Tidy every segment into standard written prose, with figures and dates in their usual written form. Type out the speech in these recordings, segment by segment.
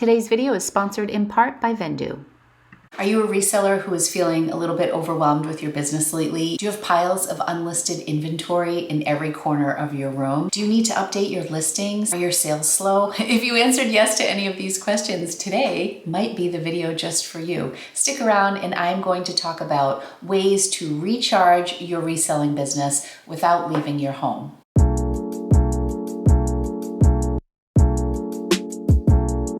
Today's video is sponsored in part by Vendoo. Are you a reseller who is feeling a little bit overwhelmed with your business lately? Do you have piles of unlisted inventory in every corner of your room? Do you need to update your listings? Are your sales slow? If you answered yes to any of these questions, today might be the video just for you. Stick around and I'm going to talk about ways to recharge your reselling business without leaving your home.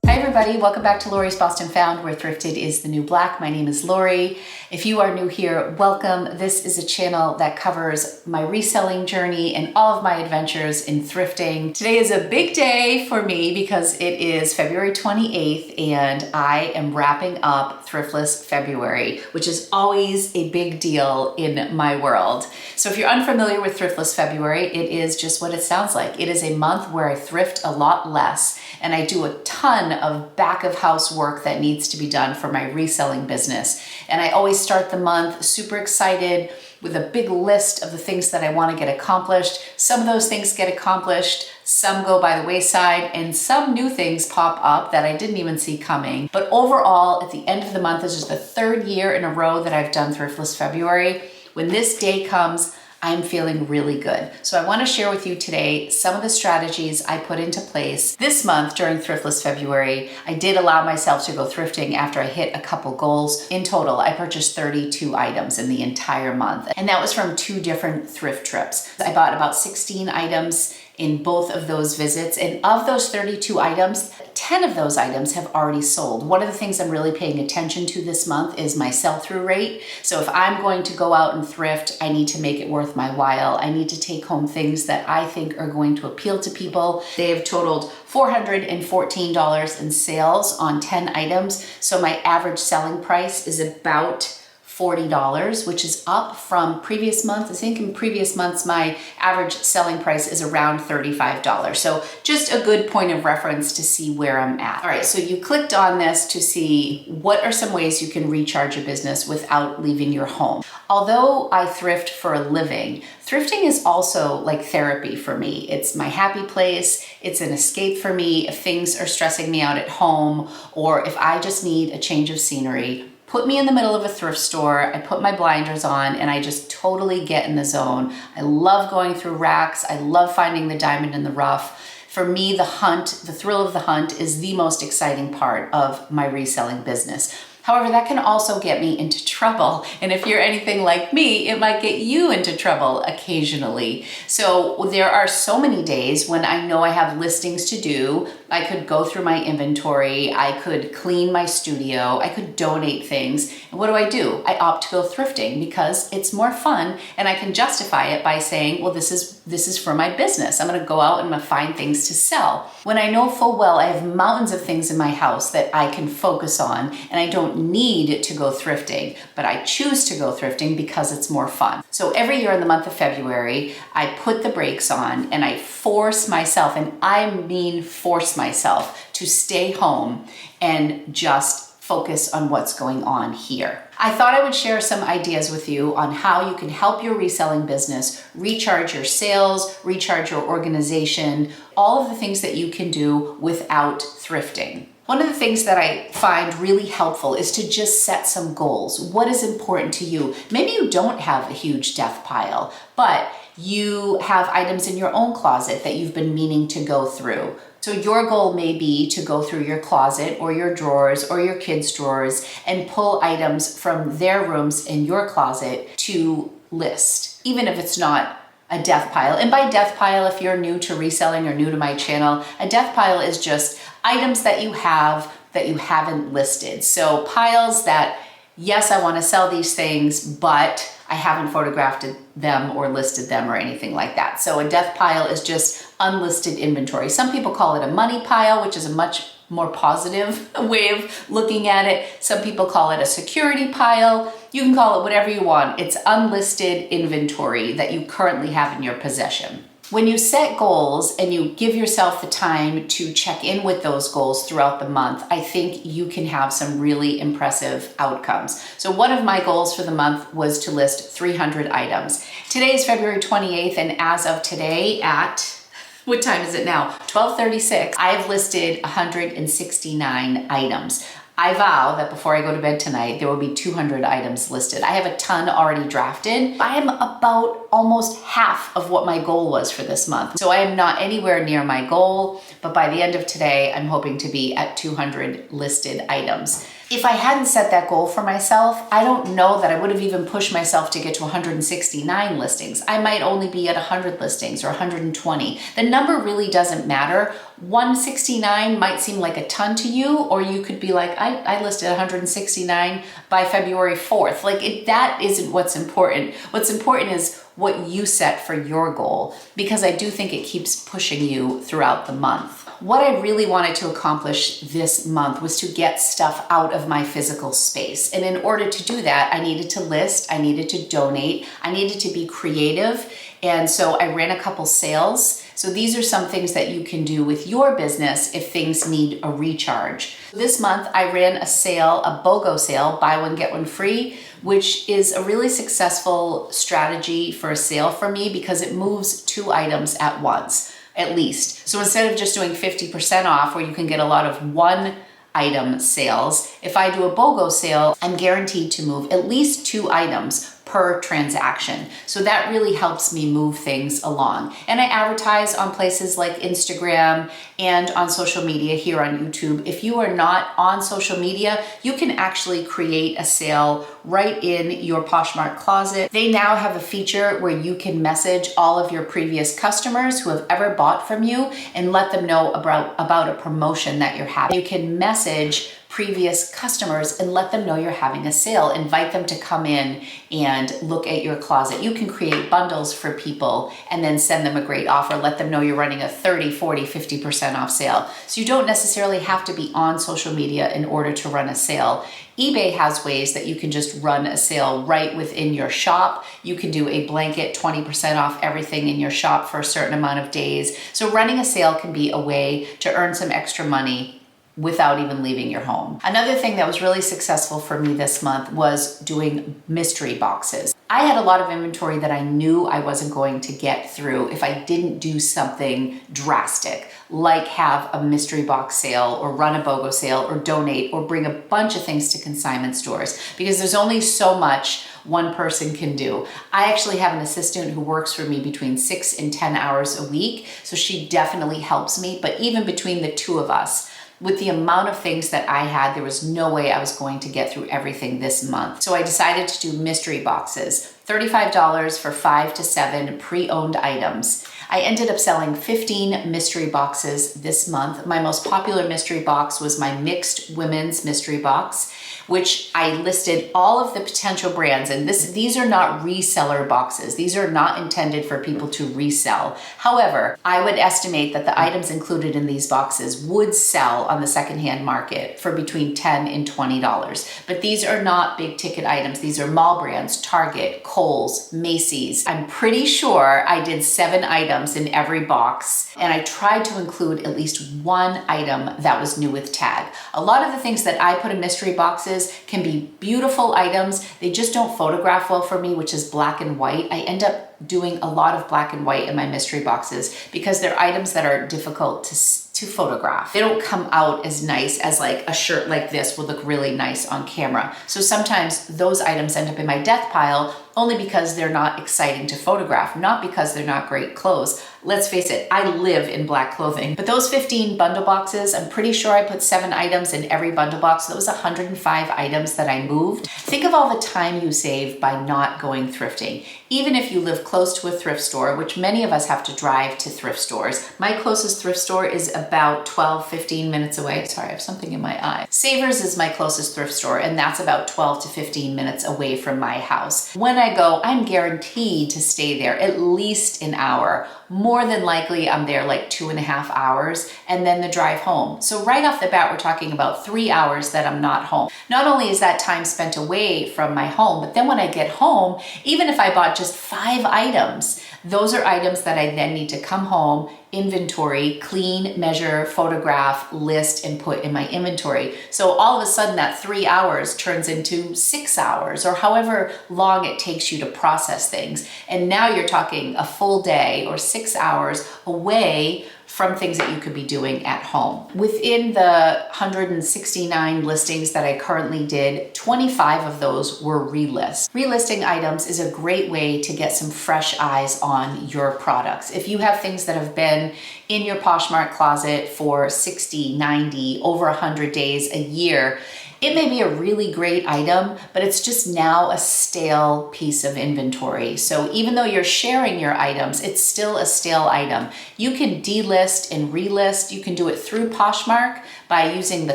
Hi everybody, welcome back to Lori's Boston Found, where thrifted is the new black. My name is Lori. If you are new here, welcome. This is a channel that covers my reselling journey and all of my adventures in thrifting. Today is a big day for me because it is February 28th and I am wrapping up Thriftless February, which is always a big deal in my world. So if you're unfamiliar with Thriftless February, it is just what it sounds like. It is a month where I thrift a lot less and I do a ton of back of house work that needs to be done for my reselling business. And I always start the month super excited with a big list of the things that I want to get accomplished. Some of those things get accomplished, some go by the wayside, and some new things pop up that I didn't even see coming. But overall, at the end of the month, this is the third year in a row that I've done Thriftless February. When this day comes, I'm feeling really good. So I want to share with you today some of the strategies I put into place this month during Thriftless February. I did allow myself to go thrifting after I hit a couple goals. In total, I purchased 32 items in the entire month, and that was from 2 different thrift trips. I bought about 16 items in both of those visits, and of those 32 items, 10 of those items have already sold. One of the things I'm really paying attention to this month is my sell-through rate. So if I'm going to go out and thrift, I need to make it worth my while. I need to take home things that I think are going to appeal to people. They have totaled $414 in sales on 10 items. So my average selling price is about $40, which is up from previous months. I think in previous months, my average selling price is around $35. So just a good point of reference to see where I'm at. All right, so you clicked on this to see what are some ways you can recharge your business without leaving your home. Although I thrift for a living, thrifting is also like therapy for me. It's my happy place. It's an escape for me if things are stressing me out at home, or if I just need a change of scenery. Put me in the middle of a thrift store, I put my blinders on, and I just totally get in the zone. I love going through racks. I love finding the diamond in the rough. For me, the hunt, the thrill of the hunt is the most exciting part of my reselling business. However, that can also get me into trouble. And if you're anything like me, it might get you into trouble occasionally. So there are so many days when I know I have listings to do. I could go through my inventory. I could clean my studio. I could donate things. And what do? I opt to go thrifting because it's more fun and I can justify it by saying, well, this is for my business. I'm going to go out and I'm going to find things to sell. When I know full well I have mountains of things in my house that I can focus on and I don't need to go thrifting, but I choose to go thrifting because it's more fun. So every year in the month of February, I put the brakes on and I force myself, and I mean force myself, to stay home and just focus on what's going on here. I thought I would share some ideas with you on how you can help your reselling business recharge your sales, recharge your organization, all of the things that you can do without thrifting. One of the things that I find really helpful is to just set some goals. What is important to you? Maybe you don't have a huge death pile, but you have items in your own closet that you've been meaning to go through. So your goal may be to go through your closet or your drawers or your kids' drawers and pull items from their rooms in your closet to list, even if it's not a death pile. And by death pile, if you're new to reselling or new to my channel, a death pile is just items that you have that you haven't listed. So piles that, yes, I want to sell these things, but I haven't photographed them or listed them or anything like that. So a death pile is just unlisted inventory. Some people call it a money pile, which is a much more positive way of looking at it. Some people call it a security pile. You can call it whatever you want. It's unlisted inventory that you currently have in your possession. When you set goals and you give yourself the time to check in with those goals throughout the month, I think you can have some really impressive outcomes. So one of my goals for the month was to list 300 items. Today is February 28th, and as of today at What time is it now? 12:36. I've listed 169 items. I vow that before I go to bed tonight, there will be 200 items listed. I have a ton already drafted. I am about almost half of what my goal was for this month. So I am not anywhere near my goal, but by the end of today, I'm hoping to be at 200 listed items. If I hadn't set that goal for myself, I don't know that I would have even pushed myself to get to 169 listings. I might only be at 100 listings or 120. The number really doesn't matter. 169 might seem like a ton to you, or you could be like, I listed 169 by February 4th. That isn't what's important. What's important is what you set for your goal, because I do think it keeps pushing you throughout the month. What I really wanted to accomplish this month was to get stuff out of my physical space. And in order to do that, I needed to list, I needed to donate, I needed to be creative. And so I ran a couple sales. So these are some things that you can do with your business if things need a recharge. This month I ran a sale, a BOGO sale, buy one, get one free, which is a really successful strategy for a sale for me because it moves 2 items at once, at least. So instead of just doing 50% off where you can get a lot of one item sales, if I do a BOGO sale, I'm guaranteed to move at least 2 items per transaction. So that really helps me move things along. And I advertise on places like Instagram and on social media here on YouTube. If you are not on social media, you can actually create a sale right in your Poshmark closet. They now have a feature where you can message all of your previous customers who have ever bought from you and let them know about a promotion that you're having. You can message previous customers and let them know you're having a sale. Invite them to come in and look at your closet. You can create bundles for people and then send them a great offer. Let them know you're running a 30, 40, 50% off sale. So you don't necessarily have to be on social media in order to run a sale. eBay has ways that you can just run a sale right within your shop. You can do a blanket 20% off everything in your shop for a certain amount of days. So running a sale can be a way to earn some extra money without even leaving your home. Another thing that was really successful for me this month was doing mystery boxes. I had a lot of inventory that I knew I wasn't going to get through if I didn't do something drastic, like have a mystery box sale or run a BOGO sale or donate or bring a bunch of things to consignment stores, because there's only so much one person can do. I actually have an assistant who works for me between 6 and 10 hours a week, so she definitely helps me. But even between the two of us, with the amount of things that I had, there was no way I was going to get through everything this month. So I decided to do mystery boxes, $35 for 5 to 7 pre-owned items. I ended up selling 15 mystery boxes this month. My most popular mystery box was my mixed women's mystery box, which I listed all of the potential brands. And these are not reseller boxes. These are not intended for people to resell. However, I would estimate that the items included in these boxes would sell on the secondhand market for between $10 and $20. But these are not big ticket items. These are mall brands, Target, Kohl's, Macy's. I'm pretty sure I did 7 items in every box, and I tried to include at least 1 item that was new with tag. A lot of the things that I put in mystery boxes can be beautiful items. They just don't photograph well for me, which is black and white. I end up doing a lot of black and white in my mystery boxes because they're items that are difficult to photograph. They don't come out as nice as like a shirt like this would look really nice on camera. So sometimes those items end up in my death pile only because they're not exciting to photograph, not because they're not great clothes. Let's face it, I live in black clothing. But those 15 bundle boxes, I'm pretty sure I put 7 items in every bundle box. That was 105 items that I moved. Think of all the time you save by not going thrifting. Even if you live close to a thrift store, which many of us have to drive to thrift stores. My closest thrift store is about 12, 15 minutes away. Sorry, I have something in my eye. Savers is my closest thrift store, and that's about 12 to 15 minutes away from my house. When I go, I'm guaranteed to stay there at least an hour. More than likely, I'm there like 2.5 hours, and then the drive home. So right off the bat, we're talking about 3 hours that I'm not home. Not only is that time spent away from my home, but then when I get home, even if I bought just 5 items, those are items that I then need to come home inventory, clean, measure, photograph, list, and put in my inventory. So all of a sudden that 3 hours turns into 6 hours, or however long it takes you to process things. And now you're talking a full day or 6 hours away from things that you could be doing at home. Within the 169 listings that I currently did, 25 of those were relists. Relisting items is a great way to get some fresh eyes on your products. If you have things that have been in your Poshmark closet for 60, 90, over 100 days, a year, it may be a really great item, but it's just now a stale piece of inventory. So even though you're sharing your items, it's still a stale item. You can delist and relist. You can do it through Poshmark by using the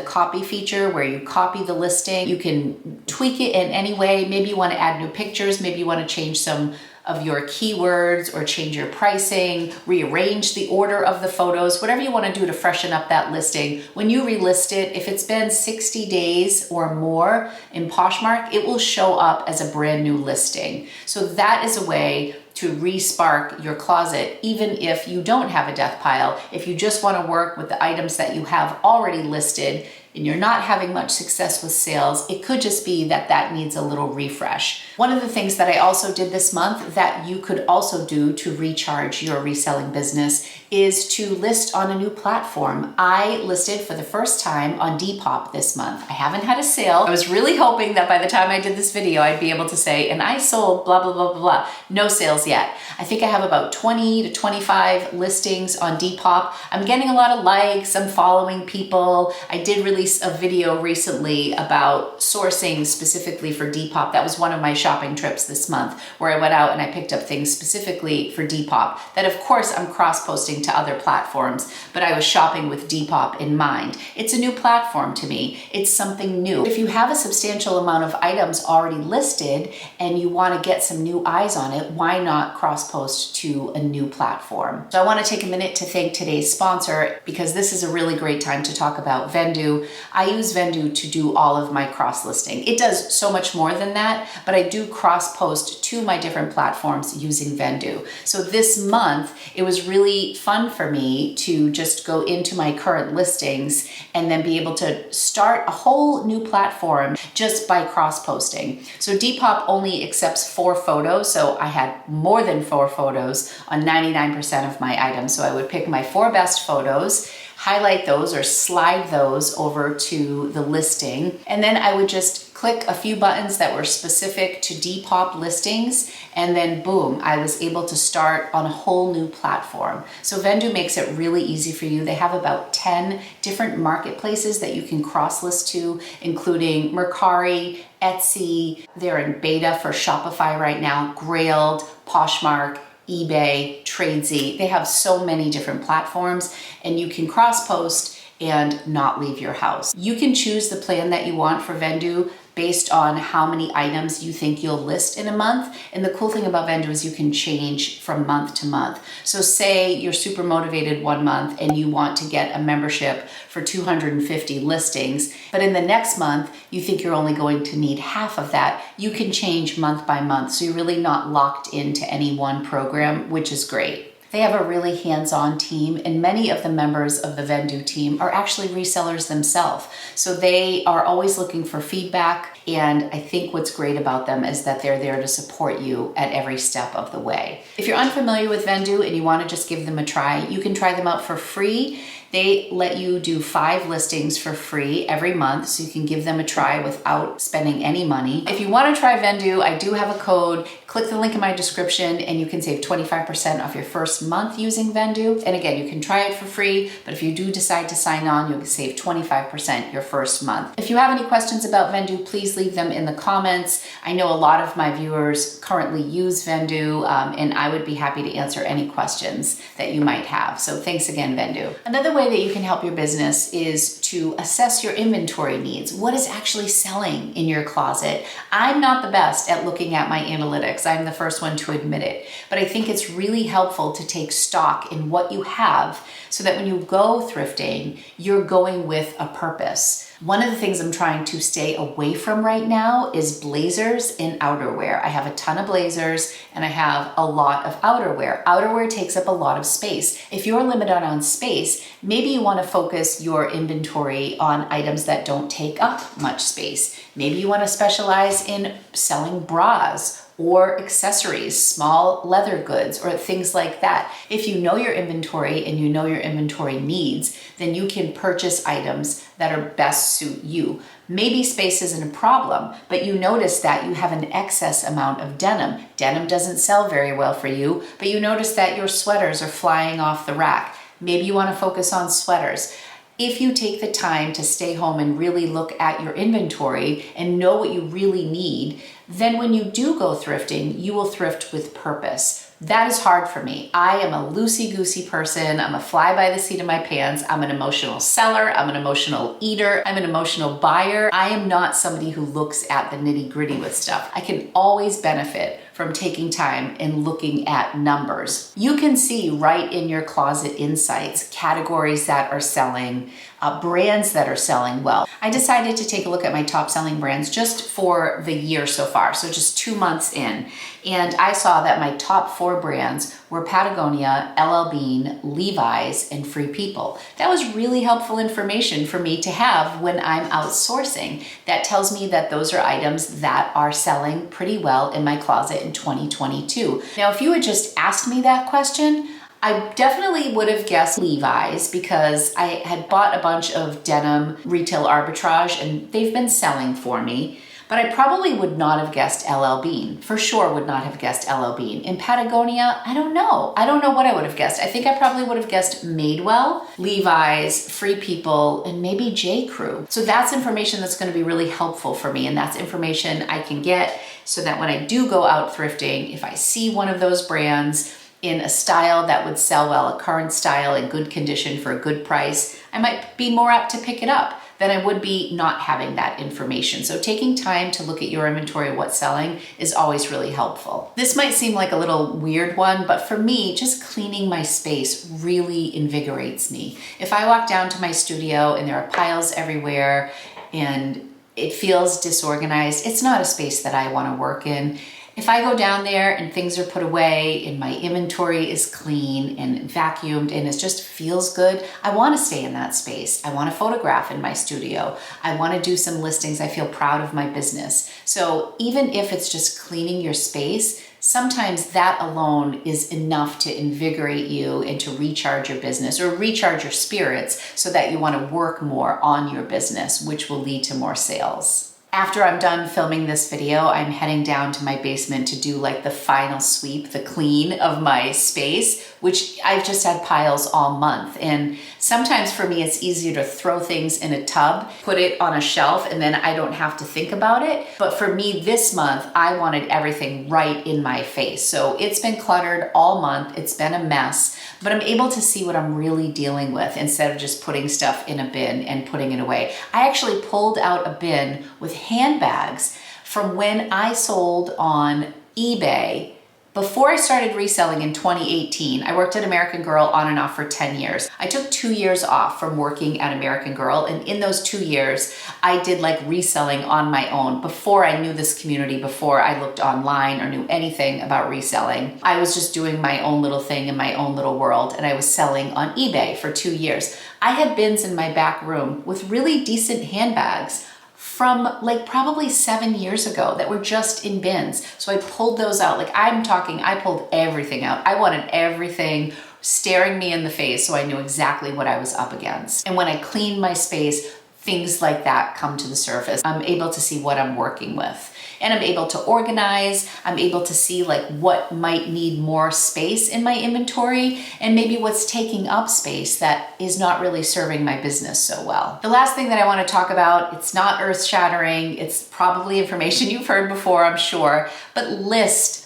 copy feature where you copy the listing. You can tweak it in any way. Maybe you want to add new pictures. Maybe you want to change some of your keywords or change your pricing, rearrange the order of the photos, whatever you want to do to freshen up that listing. When you relist it, if it's been 60 days or more in Poshmark, it will show up as a brand new listing. So that is a way to re-spark your closet, even if you don't have a death pile. If you just want to work with the items that you have already listed and you're not having much success with sales, it could just be that that needs a little refresh. One of the things that I also did this month that you could also do to recharge your reselling business is to list on a new platform. I listed for the first time on Depop this month. I haven't had a sale. I was really hoping that by the time I did this video, I'd be able to say, and I sold blah, blah, blah, blah, blah. No sales yet. I think I have about 20 to 25 listings on Depop. I'm getting a lot of likes. I'm following people. I did release a video recently about sourcing specifically for Depop. That was one of my shopping trips this month where I went out and I picked up things specifically for Depop that of course I'm cross-posting to other platforms, but I was shopping with Depop in mind. It's a new platform to me. It's something new. If you have a substantial amount of items already listed and you want to get some new eyes on it, why not cross-post to a new platform? So I want to take a minute to thank today's sponsor because this is a really great time to talk about Vendoo. I use Vendoo to do all of my cross-listing. It does so much more than that, but I do cross-post to my different platforms using Vendoo. So this month, it was really fun for me to just go into my current listings and then be able to start a whole new platform just by cross-posting. So Depop only accepts 4 photos, so I had more than 4 photos on 99% of my items. So I would pick my 4 best photos, highlight those or slide those over to the listing, and then I would just click a few buttons that were specific to Depop listings, and then boom, I was able to start on a whole new platform. So Vendoo makes it really easy for you. They have about 10 different marketplaces that you can cross-list to, including Mercari, Etsy. They're in beta for Shopify right now, Grailed, Poshmark, eBay, Tradesy. They have so many different platforms and you can cross-post and not leave your house. You can choose the plan that you want for Vendoo based on how many items you think you'll list in a month. And the cool thing about Vendoo is you can change from month to month. So say you're super motivated one month and you want to get a membership for 250 listings, but in the next month, you think you're only going to need half of that. You can change month by month. So you're really not locked into any one program, which is great. They have a really hands-on team, and many of the members of the Vendoo team are actually resellers themselves. So they are always looking for feedback, and I think what's great about them is that they're there to support you at every step of the way. If you're unfamiliar with Vendoo and you want to just give them a try, you can try them out for free. They let you do 5 listings for free every month, so you can give them a try without spending any money. If you want to try Vendoo, I do have a code. Click the link in my description and you can save 25% off your first month using Vendoo. And again, you can try it for free, but if you do decide to sign on, you'll save 25% your first month. If you have any questions about Vendoo, please leave them in the comments. I know a lot of my viewers currently use Vendoo, and I would be happy to answer any questions that you might have. So thanks again, Vendoo. Another way that you can help your business is to assess your inventory needs. What is actually selling in your closet? I'm not the best at looking at my analytics. I'm the first one to admit it. But I think it's really helpful to take stock in what you have so that when you go thrifting, you're going with a purpose. One of the things I'm trying to stay away from right now is blazers and outerwear. I have a ton of blazers and I have a lot of outerwear. Outerwear takes up a lot of space. If you're limited on space, maybe you want to focus your inventory on items that don't take up much space. Maybe you want to specialize in selling bras or accessories, small leather goods, or things like that. If you know your inventory and you know your inventory needs, then you can purchase items that are best suit you. Maybe space isn't a problem, but you notice that you have an excess amount of denim. Denim doesn't sell very well for you, but you notice that your sweaters are flying off the rack. Maybe you want to focus on sweaters. If you take the time to stay home and really look at your inventory and know what you really need, then when you do go thrifting, you will thrift with purpose. That is hard for me. I am a loosey-goosey person. I'm a fly by the seat of my pants. I'm an emotional seller. I'm an emotional eater. I'm an emotional buyer. I am not somebody who looks at the nitty-gritty with stuff. I can always benefit from taking time and looking at numbers. You can see right in your closet insights, categories that are selling, brands that are selling well. I decided to take a look at my top selling brands just for the year so far, so just 2 months in. And I saw that my top 4 brands were Patagonia, LL Bean, Levi's, and Free People. That was really helpful information for me to have when I'm outsourcing. That tells me that those are items that are selling pretty well in my closet in 2022. Now, if you had just asked me that question, I definitely would have guessed Levi's because I had bought a bunch of denim retail arbitrage and they've been selling for me. But I probably would not have guessed LL Bean. For sure would not have guessed LL Bean. In Patagonia, I don't know. I don't know what I would have guessed. I think I probably would have guessed Madewell, Levi's, Free People, and maybe J. Crew. So that's information that's going to be really helpful for me, and that's information I can get so that when I do go out thrifting, if I see one of those brands in a style that would sell well, a current style in good condition for a good price, I might be more apt to pick it up than I would be not having that information. So taking time to look at your inventory of what's selling is always really helpful. This might seem like a little weird one, but for me, just cleaning my space really invigorates me. If I walk down to my studio and there are piles everywhere and it feels disorganized, it's not a space that I want to work in. If I go down there and things are put away and my inventory is clean and vacuumed and it just feels good, I want to stay in that space. I want to photograph in my studio. I want to do some listings. I feel proud of my business. So even if it's just cleaning your space, sometimes that alone is enough to invigorate you and to recharge your business or recharge your spirits so that you want to work more on your business, which will lead to more sales. After I'm done filming this video, I'm heading down to my basement to do like the final sweep, the clean of my space, which I've just had piles all month. And sometimes for me, it's easier to throw things in a tub, put it on a shelf, and then I don't have to think about it. But for me this month, I wanted everything right in my face. So it's been cluttered all month. It's been a mess, but I'm able to see what I'm really dealing with instead of just putting stuff in a bin and putting it away. I actually pulled out a bin with handbags from when I sold on eBay. Before I started reselling in 2018, I worked at American Girl on and off for 10 years. I took 2 years off from working at American Girl, and in those 2 years, I did like reselling on my own before I knew this community, before I looked online or knew anything about reselling. I was just doing my own little thing in my own little world, and I was selling on eBay for 2 years. I had bins in my back room with really decent handbags from like probably 7 years ago that were just in bins. So I pulled those out. Like I pulled everything out. I wanted everything staring me in the face so I knew exactly what I was up against. And when I clean my space, things like that come to the surface. I'm able to see what I'm working with. And I'm able to organize. I'm able to see like what might need more space in my inventory and maybe what's taking up space that is not really serving my business so well. The last thing that I want to talk about, it's not earth-shattering. It's probably information you've heard before, I'm sure, but list.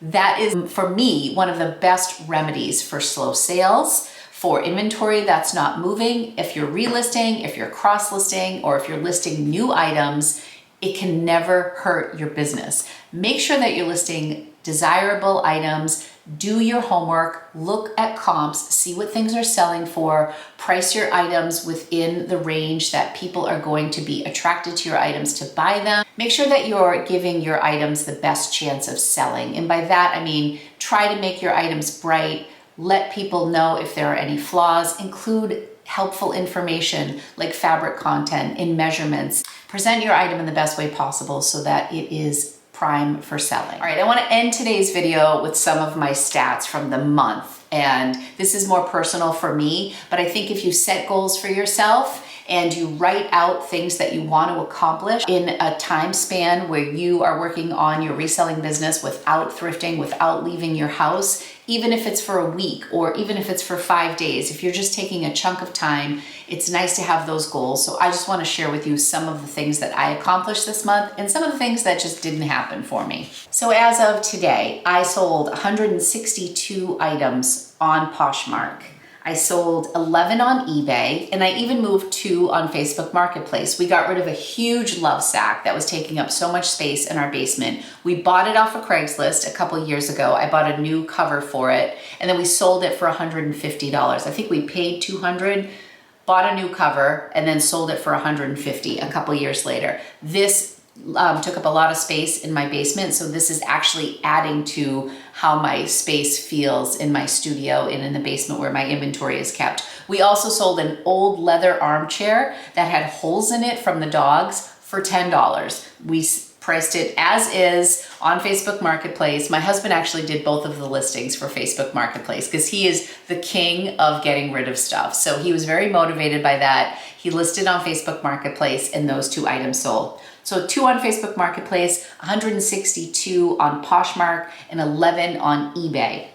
That is, for me, one of the best remedies for slow sales, for inventory that's not moving. If you're relisting, if you're cross-listing, or if you're listing new items, it can never hurt your business. Make sure that you're listing desirable items. Do your homework, look at comps, see what things are selling for, price your items within the range that people are going to be attracted to your items to buy them. Make sure that you're giving your items the best chance of selling. And by that, I mean, try to make your items bright, let people know if there are any flaws, include helpful information like fabric content in measurements. Present your item in the best way possible so that it is prime for selling. All right, I want to end today's video with some of my stats from the month. And this is more personal for me, but I think if you set goals for yourself and you write out things that you want to accomplish in a time span where you are working on your reselling business without thrifting, without leaving your house, even if it's for a week or even if it's for 5 days, if you're just taking a chunk of time, it's nice to have those goals. So I just want to share with you some of the things that I accomplished this month and some of the things that just didn't happen for me. So as of today, I sold 162 items on Poshmark. I sold 11 on eBay, and I even moved 2 on Facebook Marketplace. We got rid of a huge love sack that was taking up so much space in our basement. We bought it off of Craigslist a couple years ago. I bought a new cover for it, and then we sold it for $150. I think we paid $200, bought a new cover, and then sold it for $150 a couple years later. This took up a lot of space in my basement, so this is actually adding to how my space feels in my studio and in the basement where my inventory is kept. We also sold an old leather armchair that had holes in it from the dogs for $10. We priced it as is on Facebook Marketplace. My husband actually did both of the listings for Facebook Marketplace because he is the king of getting rid of stuff. So he was very motivated by that. He listed on Facebook Marketplace and those 2 items sold. So 2 on Facebook Marketplace, 162 on Poshmark, and 11 on eBay.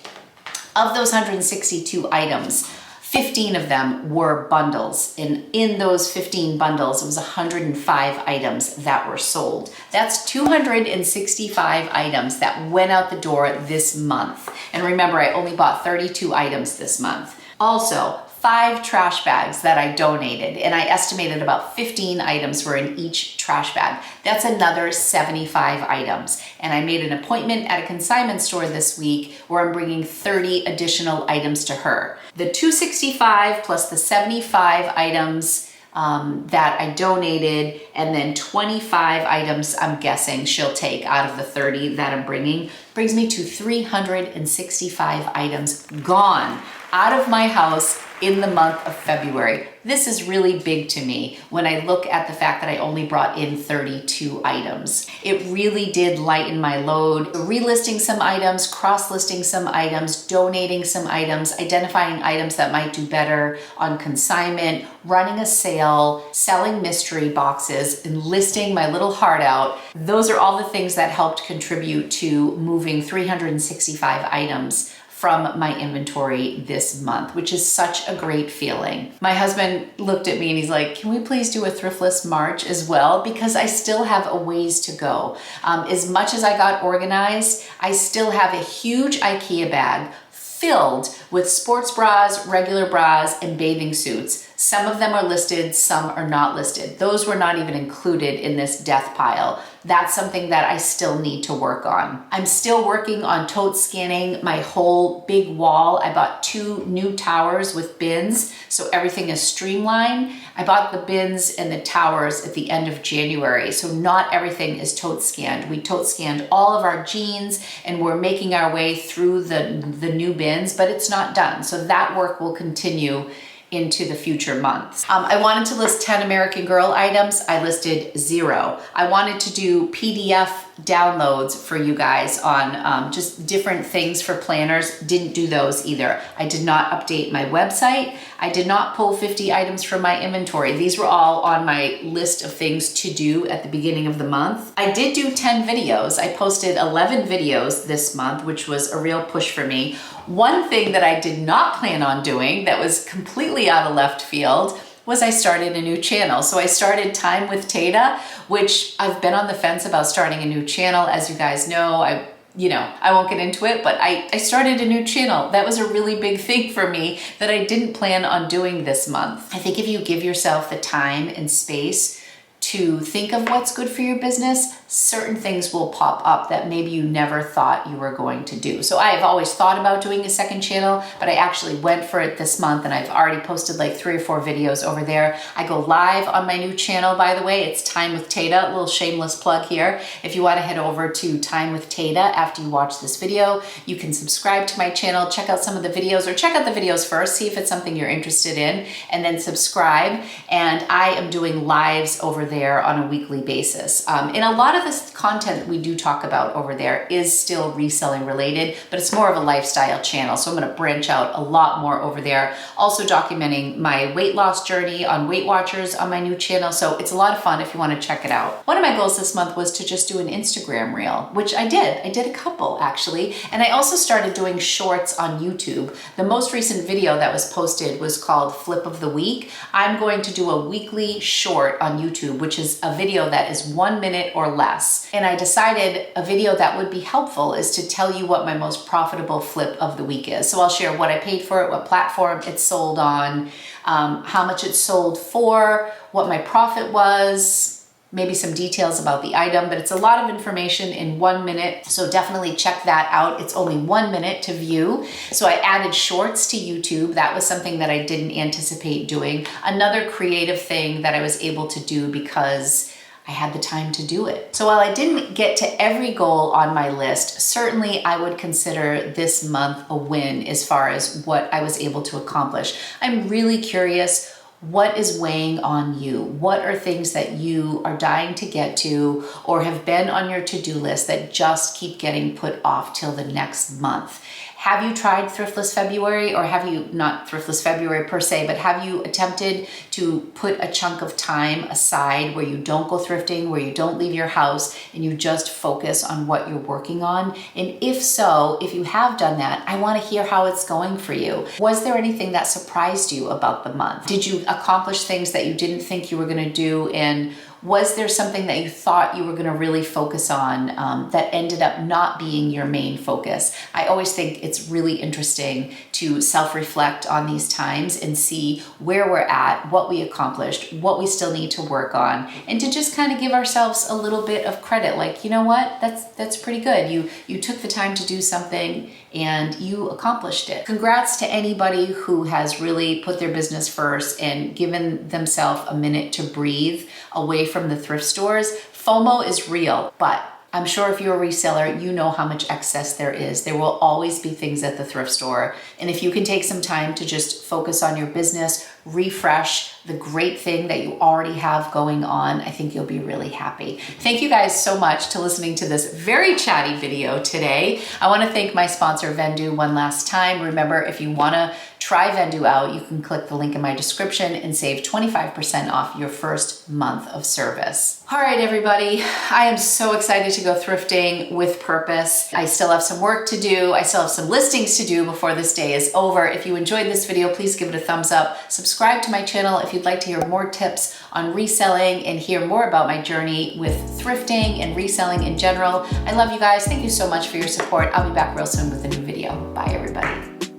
Of those 162 items, 15 of them were bundles. And in those 15 bundles, it was 105 items that were sold. That's 265 items that went out the door this month. And remember, I only bought 32 items this month. Also, 5 trash bags that I donated, and I estimated about 15 items were in each trash bag. That's another 75 items. And I made an appointment at a consignment store this week where I'm bringing 30 additional items to her. The 265 plus the 75 items that I donated, and then 25 items I'm guessing she'll take out of the 30 that I'm bringing, brings me to 365 items gone out of my house in the month of February. This is really big to me when I look at the fact that I only brought in 32 items. It really did lighten my load. Relisting some items, cross-listing some items, donating some items, identifying items that might do better on consignment, running a sale, selling mystery boxes, and listing my little heart out. Those are all the things that helped contribute to moving 365 items from my inventory this month, which is such a great feeling. My husband looked at me and he's like, can we please do a thriftless March as well? Because I still have a ways to go. As much as I got organized, I still have a huge IKEA bag filled with sports bras, regular bras, and bathing suits. Some of them are listed, some are not listed. Those were not even included in this death pile. That's something that I still need to work on. I'm still working on tote scanning my whole big wall. I bought 2 new towers with bins, so everything is streamlined. I bought the bins and the towers at the end of January, so not everything is tote scanned. We tote scanned all of our jeans and we're making our way through the new bins, but it's not done. So that work will continue into the future months. I wanted to list 10 American Girl items. I listed 0. I wanted to do PDF downloads for you guys on just different things for planners. Didn't do those either. I did not update my website. I did not pull 50 items from my inventory. These were all on my list of things to do at the beginning of the month. I did do 10 videos. I posted 11 videos this month, which was a real push for me. One thing that I did not plan on doing that was completely out of left field was I started a new channel. So I started Time with Tata, which I've been on the fence about starting a new channel. As you guys know, I I won't get into it, but I started a new channel. That was a really big thing for me that I didn't plan on doing this month. I think if you give yourself the time and space to think of what's good for your business, certain things will pop up that maybe you never thought you were going to do. So I've always thought about doing a second channel, but I actually went for it this month and I've already posted like 3 or 4 videos over there. I go live on my new channel, by the way. It's Time with Tata, a little shameless plug here. If you want to head over to Time with Tata after you watch this video, you can subscribe to my channel, check out some of the videos, or check out the videos first, see if it's something you're interested in, and then subscribe. And I am doing lives over there on a weekly basis. And a lot of this content we do talk about over there is still reselling related, but it's more of a lifestyle channel. So I'm going to branch out a lot more over there. Also documenting my weight loss journey on Weight Watchers on my new channel. So it's a lot of fun if you want to check it out. One of my goals this month was to just do an Instagram reel, which I did. I did a couple actually. And I also started doing shorts on YouTube. The most recent video that was posted was called Flip of the Week. I'm going to do a weekly short on YouTube, which is a video that is 1 minute or less. And I decided a video that would be helpful is to tell you what my most profitable flip of the week is. So I'll share what I paid for it, what platform it sold on, how much it sold for, what my profit was, maybe some details about the item, but it's a lot of information in 1 minute. So definitely check that out. It's only 1 minute to view. So I added shorts to YouTube. That was something that I didn't anticipate doing. Another creative thing that I was able to do because I had the time to do it. So while I didn't get to every goal on my list, certainly I would consider this month a win as far as what I was able to accomplish. I'm really curious, what is weighing on you? What are things that you are dying to get to or have been on your to-do list that just keep getting put off till the next month? Have you tried Thriftless February, or have you, not Thriftless February per se, but have you attempted to put a chunk of time aside where you don't go thrifting, where you don't leave your house, and you just focus on what you're working on? And if so, if you have done that, I want to hear how it's going for you. Was there anything that surprised you about the month? Did you accomplish things that you didn't think you were going to do? And was there something that you thought you were going to really focus on that ended up not being your main focus? I always think it's really interesting to self-reflect on these times and see where we're at, what we accomplished, what we still need to work on, and to just kind of give ourselves a little bit of credit. Like, you know what? That's pretty good. You took the time to do something and you accomplished it. Congrats to anybody who has really put their business first and given themselves a minute to breathe away from the thrift stores. FOMO is real, but I'm sure if you're a reseller, you know how much excess there is. There will always be things at the thrift store. And if you can take some time to just focus on your business, refresh the great thing that you already have going on, I think you'll be really happy. Thank you guys so much to listening to this very chatty video today. I want to thank my sponsor Vendoo one last time. Remember, if you want to try Vendoo out, you can click the link in my description and save 25% off your first month of service. All right, everybody, I am so excited to go thrifting with purpose. I still have some work to do. I still have some listings to do before this day is over. If you enjoyed this video, please give it a thumbs up. Subscribe to my channel if you'd like to hear more tips on reselling and hear more about my journey with thrifting and reselling in general. I love you guys. Thank you so much for your support. I'll be back real soon with a new video. Bye, everybody.